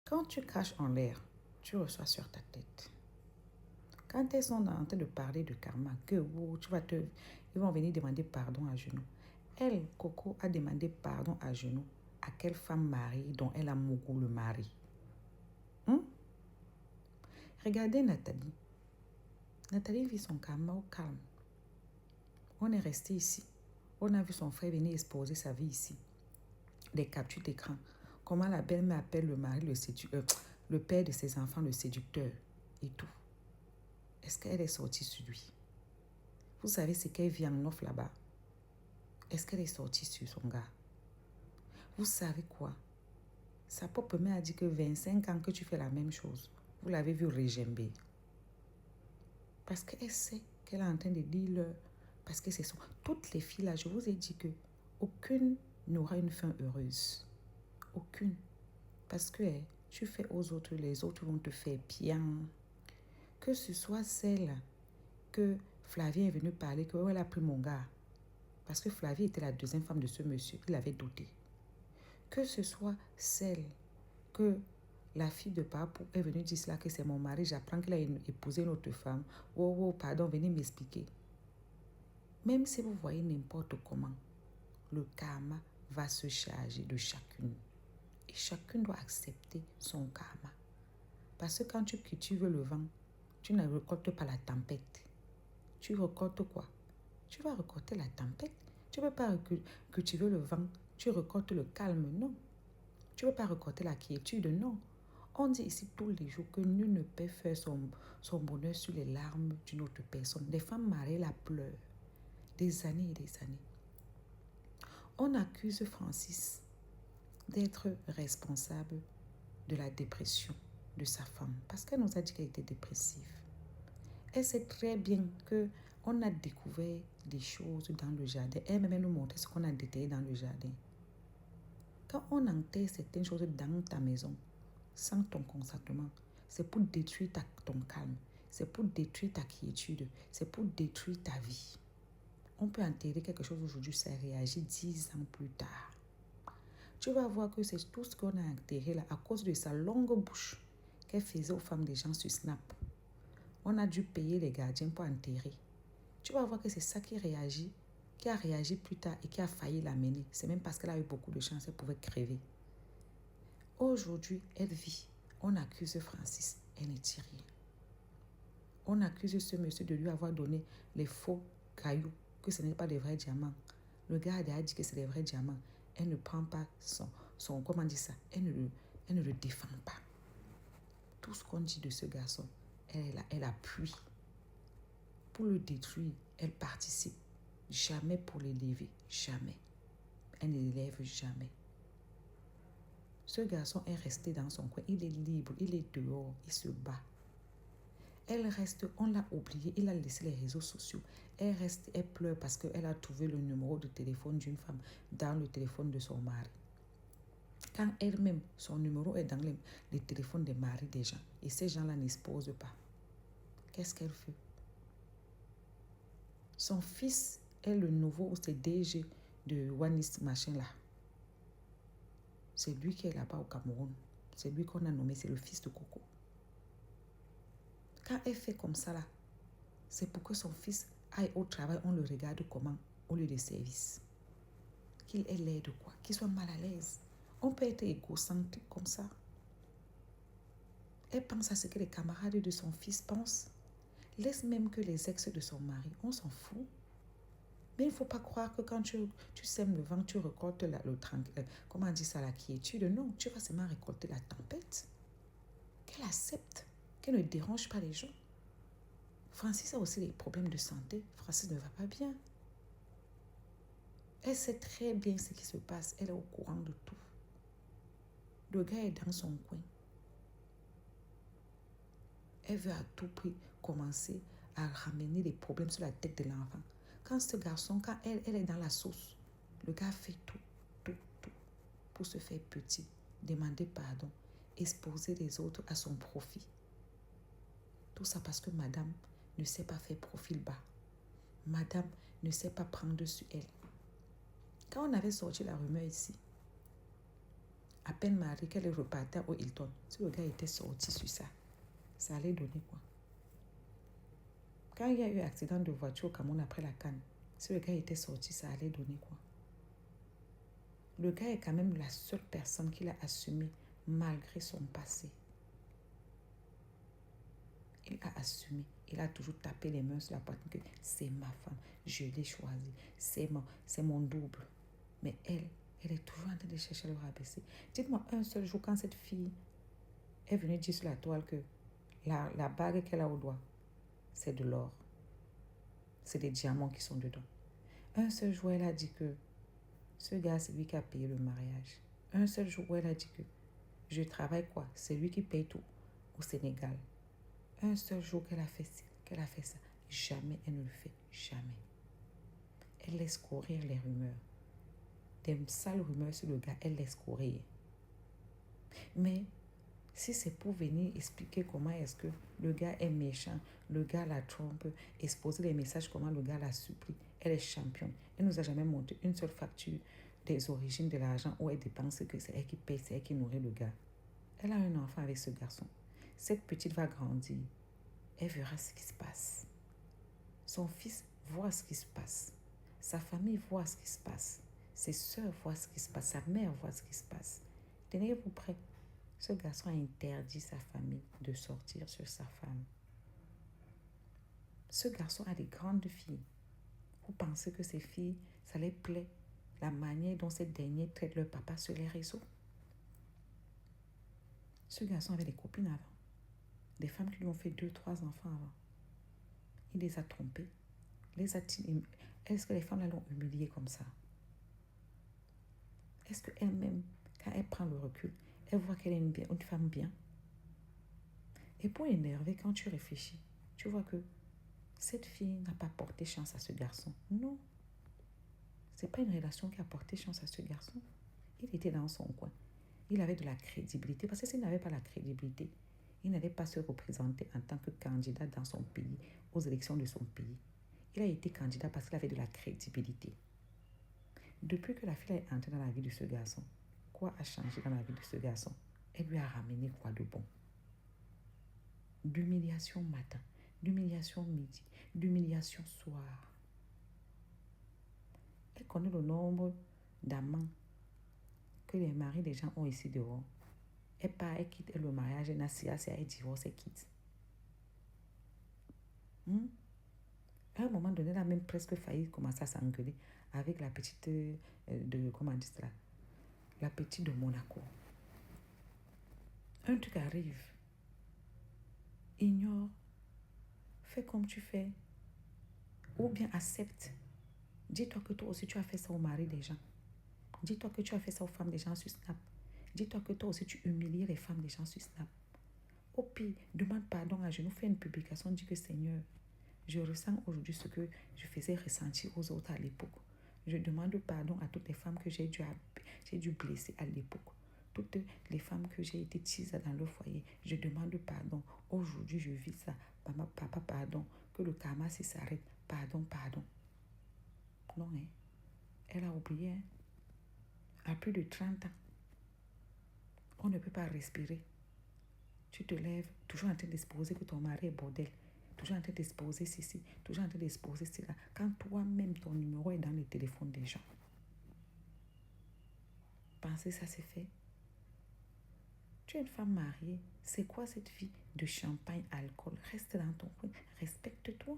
Quand tu craches en l'air, tu reçois sur ta tête. Quand elles sont en train de parler de karma, que ils vont venir demander pardon à genoux. Elle, Coco, a demandé pardon à genoux à quelle femme mariée dont elle a mouru le mari. Regardez Nathalie. Nathalie vit son karma au calme. On est resté ici. On a vu son frère venir exposer sa vie ici. Des captures d'écran. Comment la belle-mère appelle le mari, le père de ses enfants, le séducteur et tout. Est-ce qu'elle est sortie sur lui? Vous savez ce qu'elle vit en offre là-bas? Est-ce qu'elle est sortie sur son gars? Vous savez quoi? Sa propre mère a dit que 25 ans que tu fais la même chose. Vous l'avez vu régember. Parce qu'elle sait qu'elle est en train de dire parce que ce sont toutes les filles là, je vous ai dit que aucune n'aura une fin heureuse. Aucune. Parce que tu fais aux autres, les autres vont te faire bien. Que ce soit celle que Flavie est venue parler, qu'elle a pris mon gars. Parce que Flavie était la deuxième femme de ce monsieur. Il avait douté. Que ce soit celle que la fille de Papou est venue dire cela, que c'est mon mari, j'apprends qu'il a épousé une autre femme. Oh, pardon, venez m'expliquer. Même si vous voyez n'importe comment, le karma va se charger de chacune. Et chacune doit accepter son karma. Parce que quand tu cultives le vent, tu ne récoltes pas la tempête. Tu récoltes quoi? Tu vas récolter la tempête. Tu ne peux pas cultiver le vent. Tu récoltes le calme, non. Tu ne peux pas récolter la quiétude, non. On dit ici tous les jours que nul ne peut faire son bonheur sur les larmes d'une autre personne. Des femmes mariées la pleurent. Des années et des années. On accuse Francis d'être responsable de la dépression de sa femme. Parce qu'elle nous a dit qu'elle était dépressive. Elle sait très bien qu'on a découvert des choses dans le jardin. Elle-même nous montrait ce qu'on a détaillé dans le jardin. Quand on enterre certaines choses dans ta maison, sans ton consentement, c'est pour détruire ton calme, c'est pour détruire ta quiétude, c'est pour détruire ta vie. On peut enterrer quelque chose aujourd'hui, ça réagit 10 ans plus tard. Tu vas voir que c'est tout ce qu'on a enterré là, à cause de sa longue bouche qu'elle faisait aux femmes des gens sur Snap. On a dû payer les gardiens pour enterrer. Tu vas voir que c'est ça qui a réagi plus tard et qui a failli l'amener. C'est même parce qu'elle a eu beaucoup de chance, elle pouvait crever. Aujourd'hui, elle vit. On accuse Francis, elle ne dit rien. On accuse ce monsieur de lui avoir donné les faux cailloux, que ce n'est pas des vrais diamants. Le gars a dit que c'est des vrais diamants. Elle ne prend pas comment on dit ça, elle ne le défend pas. Tout ce qu'on dit de ce garçon, elle appuie. Pour le détruire, elle participe. Jamais pour l'élever, jamais. Elle ne l'élève jamais. Ce garçon est resté dans son coin, il est libre, il est dehors, il se bat. Elle reste, on l'a oublié, il a laissé les réseaux sociaux. Elle reste, elle pleure parce qu'elle a trouvé le numéro de téléphone d'une femme dans le téléphone de son mari. Quand elle-même, son numéro est dans les téléphones des maris des gens. Et ces gens-là n'exposent pas. Qu'est-ce qu'elle fait? Son fils est le nouveau CDG de Wanis machin là. C'est lui qui est là-bas au Cameroun. C'est lui qu'on a nommé, c'est le fils de Coco. Quand elle fait comme ça là, c'est pour que son fils aille au travail, on le regarde comment, au lieu de service. Qu'il ait l'air de quoi, qu'il soit mal à l'aise. On peut être égocentrique comme ça. Elle pense à ce que les camarades de son fils pensent. Laisse même que les ex de son mari, on s'en fout. Mais il ne faut pas croire que quand tu sèmes le vent, tu récoltes comment on dit ça, la quiétude. Non, tu vas seulement récolter la tempête. Qu'elle accepte, qu'elle ne dérange pas les gens. Francis a aussi des problèmes de santé. Francis ne va pas bien. Elle sait très bien ce qui se passe. Elle est au courant de tout. Le gars est dans son coin. Elle veut à tout prix commencer à ramener des problèmes sur la tête de l'enfant. Quand ce garçon, quand elle est dans la sauce, le gars fait tout pour se faire petit, demander pardon, exposer les autres à son profit. Tout ça parce que madame ne sait pas faire profil bas. Madame ne sait pas prendre sur elle. Quand on avait sorti la rumeur ici, à peine mariée, qu'elle est repartie au Hilton. Si le gars était sorti sur ça, ça allait donner quoi? Quand il y a eu accident de voiture au Cameroun après la Cannes, si le gars était sorti, ça allait donner quoi? Le gars est quand même la seule personne qui l'a assumé malgré son passé. Il a assumé. Il a toujours tapé les mains sur la poitrine que c'est ma femme, je l'ai choisie, c'est mon double. Mais elle est toujours en train de chercher à le rabaisser. Dites-moi un seul jour quand cette fille est venue dire sur la toile que la bague qu'elle a au doigt, c'est de l'or. C'est des diamants qui sont dedans. Un seul jour, elle a dit que ce gars, c'est lui qui a payé le mariage. Un seul jour où elle a dit que je travaille quoi? C'est lui qui paye tout au Sénégal. Un seul jour qu'elle a fait ci, qu'elle a fait ça. Jamais elle ne le fait. Jamais. Elle laisse courir les rumeurs. Des sales rumeurs sur le gars, elle laisse courir. Mais si c'est pour venir expliquer comment est-ce que le gars est méchant, le gars la trompe, exposer les messages, comment le gars la supplie, elle est championne. Elle ne nous a jamais montré une seule facture des origines de l'argent où elle dépense, que c'est elle qui paye, c'est elle qui nourrit le gars. Elle a un enfant avec ce garçon. Cette petite va grandir. Elle verra ce qui se passe. Son fils voit ce qui se passe. Sa famille voit ce qui se passe. Ses soeurs voient ce qui se passe. Sa mère voit ce qui se passe. Tenez-vous prêts. Ce garçon a interdit sa famille de sortir sur sa femme. Ce garçon a des grandes filles. Vous pensez que ces filles, ça les plaît la manière dont ces derniers traitent leur papa sur les réseaux? Ce garçon avait des copines avant. Des femmes qui lui ont fait 2-3 enfants avant. Il les a trompées. Est-ce que les femmes l'ont humilié comme ça? Est-ce qu'elle-même, quand elle prend le recul, elle voit qu'elle est une femme bien? Et pour énerver, quand tu réfléchis, tu vois que cette fille n'a pas porté chance à ce garçon. Non. Ce n'est pas une relation qui a porté chance à ce garçon. Il était dans son coin. Il avait de la crédibilité. Parce que s'il n'avait pas la crédibilité, il n'allait pas se représenter en tant que candidat dans son pays, aux élections de son pays. Il a été candidat parce qu'il avait de la crédibilité. Depuis que la fille est entrée dans la vie de ce garçon, quoi a changé dans la vie de ce garçon? Elle lui a ramené quoi de bon? D'humiliation matin, d'humiliation midi, d'humiliation soir. Elle connaît le nombre d'amants que les maris des gens ont ici dehors. Elle part, elle quitte le mariage, elle n'a elle divorce, elle quitte. À un moment donné, elle a même presque failli commencer à s'engueuler avec la petite comment on dit cela? La petite de Monaco. Un truc arrive. Ignore. Fais comme tu fais. Ou bien accepte. Dis-toi que toi aussi tu as fait ça au mari des gens. Dis-toi que tu as fait ça aux femmes des gens sur Snap. Dis-toi que toi aussi tu humilies les femmes des gens sur Snap. Au pire, demande pardon à genoux, fais une publication, dis que Seigneur, je ressens aujourd'hui ce que je faisais ressentir aux autres à l'époque. Je demande pardon à toutes les femmes que j'ai dû blesser à l'époque. Toutes les femmes que j'ai été teasées dans le foyer, je demande pardon. Aujourd'hui, je vis ça. Maman, papa, pardon. Que le karma s'arrête. Pardon, pardon. Non, hein. Elle a oublié, hein. À plus de 30 ans, on ne peut pas respirer. Tu te lèves, toujours en train d'exposer que ton mari est bordel. Toujours en train d'exposer ceci, toujours en train d'exposer cela. Quand toi-même, ton numéro est dans le téléphone des gens. Pensez ça, c'est fait. Tu es une femme mariée. C'est quoi cette vie de champagne, alcool? Reste dans ton coin. Respecte-toi.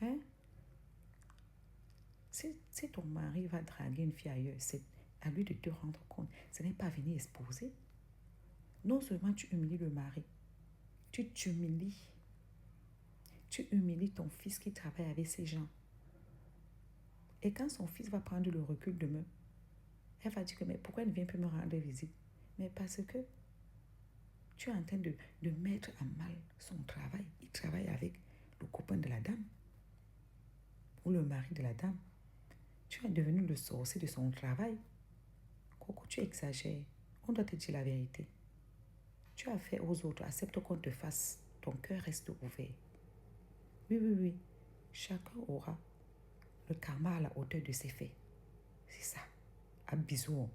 Hein? Si ton mari va draguer une fille ailleurs, c'est à lui de te rendre compte. Ce n'est pas venir exposer. Non seulement tu humilies le mari, tu t'humilies. Tu humilies ton fils qui travaille avec ces gens. Et quand son fils va prendre le recul demain, elle va dire que mais pourquoi elle ne vient plus me rendre visite? Mais parce que tu es en train de mettre à mal son travail. Il travaille avec le copain de la dame ou le mari de la dame. Tu es devenu le sorcier de son travail. Coco, tu exagères. On doit te dire la vérité. Tu as fait aux autres, accepte qu'on te fasse. Ton cœur reste ouvert. Oui. Chacun aura le karma à la hauteur de ses faits. C'est ça. À bisous.